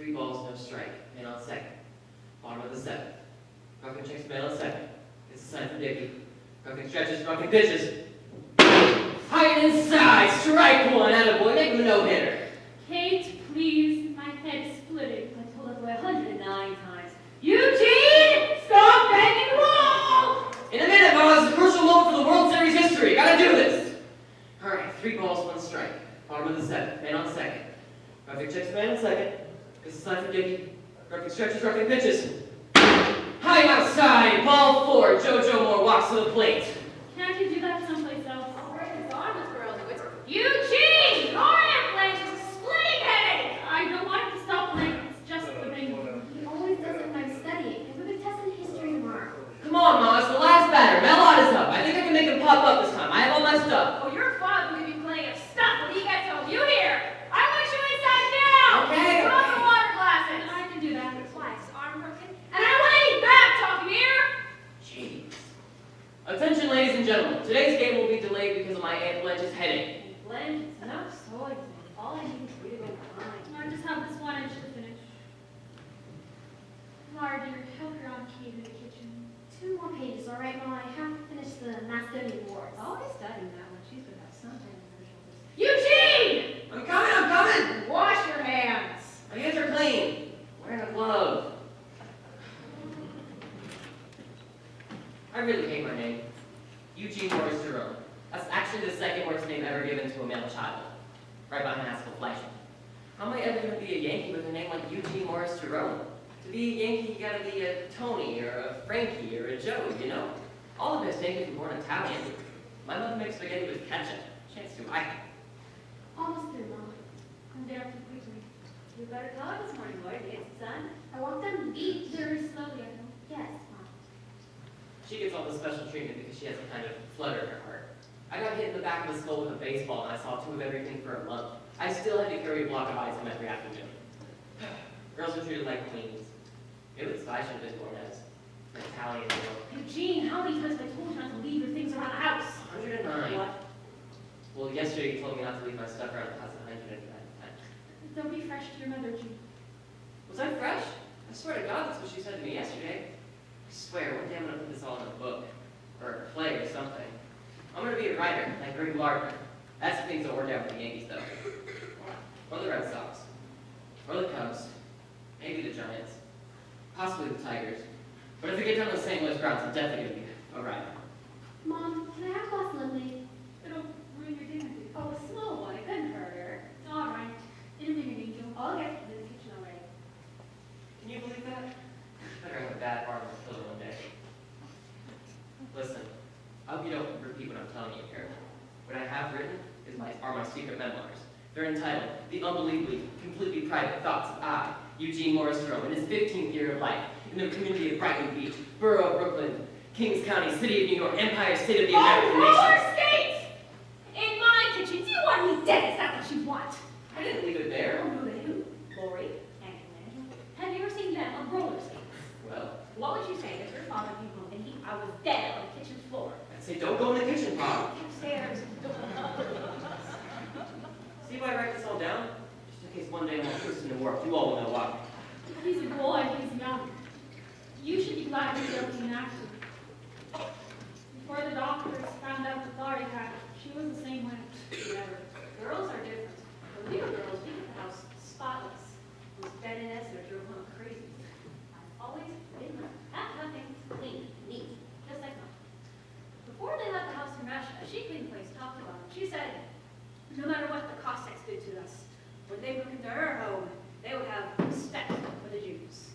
3 balls, no strike. Man on second. Bottom of the 7th. Ruffin checks man on second. It's a sign for Dickie. Ruffin stretches, Ruffin pitches. High and inside, strike one, attaboy, make him a no-hitter. Kate, please, my head is splitting. I told that boy 109 times. Eugene, stop banging the wall! In a minute, Boz, it's a crucial moment for the World Series history. Gotta do this. All right, 3 balls, 1 strike. Bottom of the 7th, man on second. Ruffin checks man on second. It's a sign for Dickie. Ruffin stretches, Ruffin pitches. High and outside, ball 4. JoJo Moore walks to the plate. Can't you do that someplace else? I'll break his arm with girls and whisper. Eugene! Your implant is a splitting headache! I don't want him to stop playing. It's just the thing. He always does it when I'm studying. And we're testing history tomorrow. Come on, Ma, it's the last batter. Melot is up. I think I can make him pop up this time. I have all my stuff. Oh, your father will be playing of stuff when he gets home. You hear? I want you inside now! Okay, Put on okay. the water glasses. I can do that. Why? His arm broken? And I want any back talk, you hear? Jeez. Attention, ladies and gentlemen. Today's game will be delayed because of my Aunt Blanche's headache. Blanche, it's enough soy. All I need is for you to go behind. I just have this 1 inch to finish. Laura, dear, help your Aunt Kate in the kitchen. 2 more pages, all right, Mom? I have to finish the Macedonian Wars. Always studying that one. She's gonna have something on her shoulders. Eugene! I'm coming! Wash your hands! My hands are clean. Wearing a glove. I really hate my name. Eugene Morris Jerome. That's actually the 2nd worst name ever given to a male child. Right behind Haskell Fleischer. How am I ever going to be a Yankee with a name like Eugene Morris Jerome? To be a Yankee, you gotta be a Tony, or a Frankie, or a Joe, you know? All the best Yankees were born Italian. My mother makes spaghetti with ketchup. Chance to, I... Almost through, Mom. I'm there too quickly. You better call it this morning, Lloyd. It's sun. I want them to eat. Very slowly, I know. Yes, Mom. She gets all the special treatment because she has a kind of flutter in her heart. I got hit in the back of the skull with a baseball and I saw 2 of everything for a month. I still had to carry a block of ice home every afternoon. Girls are treated like queens. Maybe that's what I should have been born as. An Italian girl. Eugene, how many times have I told you not to leave your things around the house? 109. What? Well, yesterday you told me not to leave my stuff around the house 109 times. Don't be fresh to your mother, Eugene. Was I fresh? I swear to God that's what she said to me yesterday. I swear, one day I'm going to put this all in a book. Or a play or something. I'm going to be a writer, like Greg Larkin. That's the things that work out for the Yankees, though. Or the Red Sox. Or the Cubs. Maybe the Giants. Possibly the Tigers. But if we get down to the St. Louis Browns, I'm definitely going to be a writer. Mom, can I have a glass of lemonade? It'll ruin your dinner. Oh, a small one. It couldn't hurt her. It's all right. In a minute, Angel. I'll get to the kitchen already. Can you believe that? Better have a bad part of the killer one day. Listen, I hope you don't repeat what I'm telling you here. What I have written are my secret memoirs. They're entitled, The Unbelievably, Completely Private Thoughts of I, Eugene Morris Jerome, in his 15th year of life, in the community of Brighton Beach, Borough of Brooklyn, Kings County, City of New York, Empire State of the American roller Nation. skates! In my kitchen. Do you want me dead? Is that what you want? I didn't leave it there. Oh, no, who? Lori and Commander. Have you ever seen them on roller skates? Well, What would you say if your father came home and I was dead on the kitchen floor? I'd say don't go in the kitchen, Pop. Upstairs. See if I write this all down? Just in case one day I'm all twisted in work, you all will know why. He's a boy. He's young. You should be glad he's joking actually. Before the doctors found out that Laurie had it, she was the same way. Never. Girls are different. The little girls leave the house spotless. Those bed in Esther drove home crazy. I've always been like that. Nothing clean, neat, just like mine. Before they left the house in Russia, she cleaned the place top to bottom. She said, no matter what the Cossacks did to us, when they broke into her home, they would have respect for the Jews.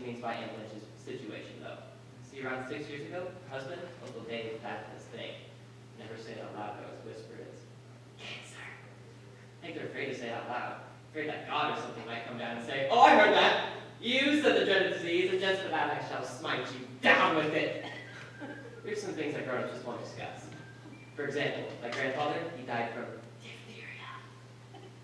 means by Aunt Lynch's situation, though. See, around 6 years ago, her husband, Uncle Dave, had this thing. Never say it out loud, but I always whisper it. Cancer. I think they're afraid to say it out loud. Afraid that God or something might come down and say, "Oh, I heard that. You said the dreaded disease, and just for that I shall smite you down with it." Here's some things that grown-ups just won't discuss. For example, my grandfather, he died from diphtheria.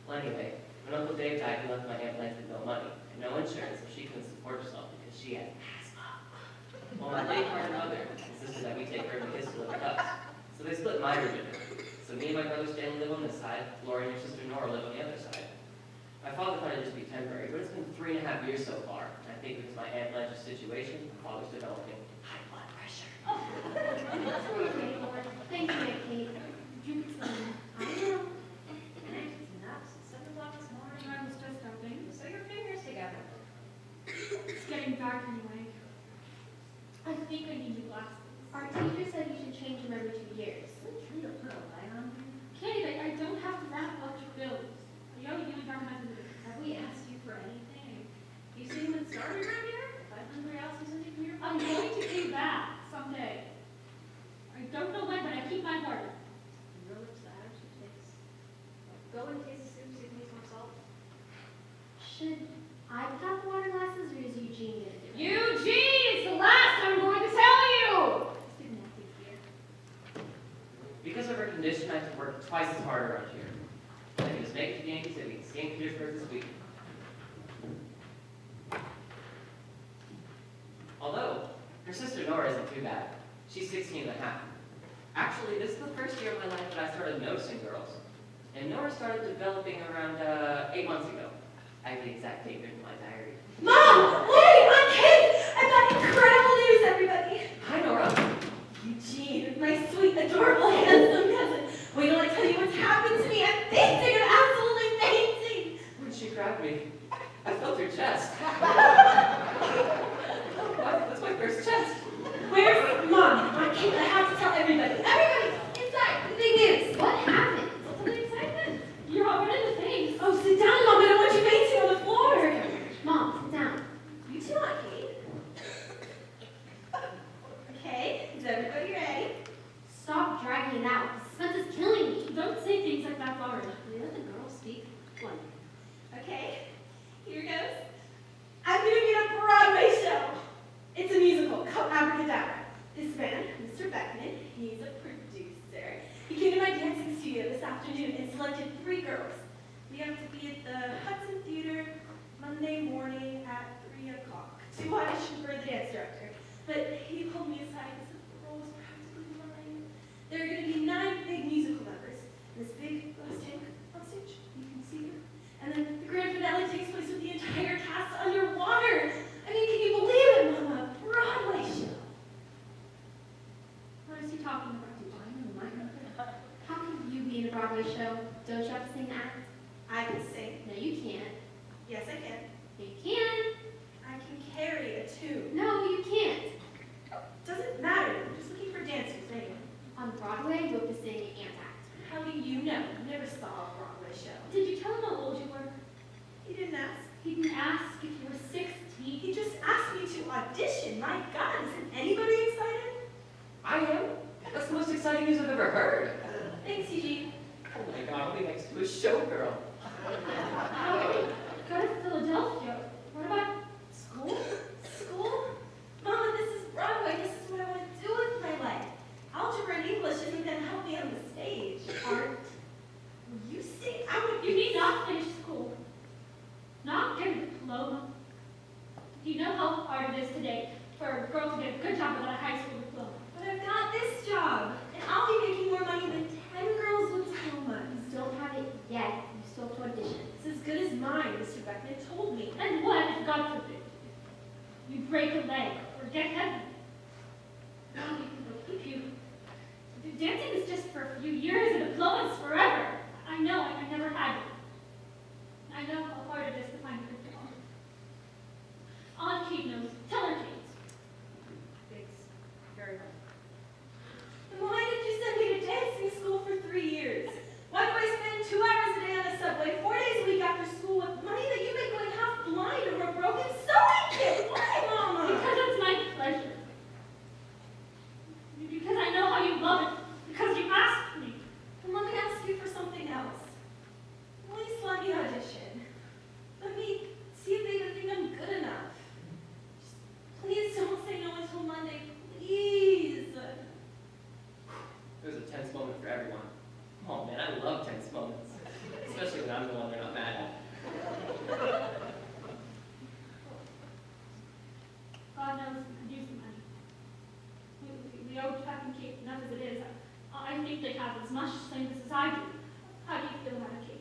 Well, anyway, when Uncle Dave died, he left my Aunt Blanche with no money and no insurance, so she couldn't support herself because she had asthma. Well, my late-hearted mother insisted that we take her to kids to live with us, so they split my room with her. So me and my brother Stanley live on this side, Lori and your sister Nora live on the other side. My father thought it'd just be temporary, but it's been 3.5 years so far. And I think because my Aunt Blanche's situation, my father's developing high blood pressure. Oh, that's okay, Lord. Thank you, Aunt Kate. You can tell me. I know. It's nuts. It's 7 o'clock this morning. I was just hoping. Sew your fingers together. It's getting dark anyway. I think I need new glasses. Our teacher said you should change them every 2 years. Can you put a light on here? Kate, I don't have to run electric bills. The only healing government is Have we asked you for anything? You seen when it started around here? If I'm hungry, I'll see something from your I'm going to do that someday. I don't know when, but I keep my word. Your lips, the attitude takes. Go and taste the soup, see if it needs more salt. Should I put out the water glasses or is Eugene gonna do it? Eugene, it's the last I'm going to tell you! Student ethics here. Because of her condition, I have to work twice as hard around here. I can just make it to the Yankees and we can skate Petersburg this week. Although, her sister Nora isn't too bad. She's 16 and a half. Actually, this is the first year of my life that I started noticing girls. And Nora started developing around 8 months ago. I have the exact date written in my diary. Mom! Wait! I'm Kate! I've got incredible news, everybody! Hi, Nora. Eugene, my sweet, adorable, handsome cousin. Wait till I tell you what's happened to me. I'm fainting! I'm absolutely fainting! When she grabbed me, I felt her chest. What? That's my first chest. Where's Mom? I'm Kate. I have to tell everybody. Everybody! Inside! The big news! What happened? Something excitement. You're all red in the face. Oh, sit down, Mom. I don't want you fainting on the floor. Mom, sit down. You too, Aunt Kate. Okay, is everybody ready? Stop dragging it out. Suspense is killing me. Don't say things like that, Lauren. We let the girls speak. One. Okay, here goes. I'm gonna be in a Broadway show. It's a musical called Abracadabra. This man, Mr. Beckman, he's a producer. He came to my dancing studio this afternoon and selected 3 girls. We have to be at the Hudson Theater Monday morning at 3 o'clock to audition for the dance director. But he pulled me aside and said the role was practically mine. There are going to be 9 big musical numbers. This big glass tank on stage, you can see her. And then the grand finale takes place with the entire cast underwater. I mean, can you believe it, Mama? A Broadway show. What is he talking about? How can you be in a Broadway show? Don't you have to sing the act? I can sing. No, you can't. Yes, I can. You can. I can carry a tune. No, you can't. Doesn't matter. I'm just looking for dancers anyway. On Broadway, you have to sing and act. How do you know? I never saw a Broadway show. Did you tell him how old you were? He didn't ask. He didn't ask if you were 16. He just asked me to audition. My God, isn't anybody excited? I am. That's the most exciting news I've ever heard. Thanks, Eugene. Oh my God, I'll be next to a showgirl. Oh, go to Philadelphia. What about school? School? Mama, this is Broadway. This is what I want to do with my life. Algebra and English isn't going to help me on the stage. Art. Will you sing? I would. You need not finish school. Not get a diploma. Do you know how hard it is today for a girl to get a good job without a high school diploma? But I've got this job, and I'll be making more money than 10 girls with diplomas. You don't have it yet. You still have to audition. It's as good as mine, Mr. Beckman told me. And what if, God forbid, you break a leg or get heavy? Nobody can keep you. Dancing is just for a few years and diplomas forever. I know, I never had it. I know how hard it is to find a good job. Aunt Kate knows. Tell her, Kate. Thanks. Very much. Then why did you send me to dancing school for 3 years? Why do I spend 2 hours a day on a subway, 4 days a week after school with money that you make going half blind or a broken sewing kit? Why, Mom? God knows we could use the money. We owe Chuck and Kate enough as it is. I think they have as much strength as I do. How do you feel about it, Kate?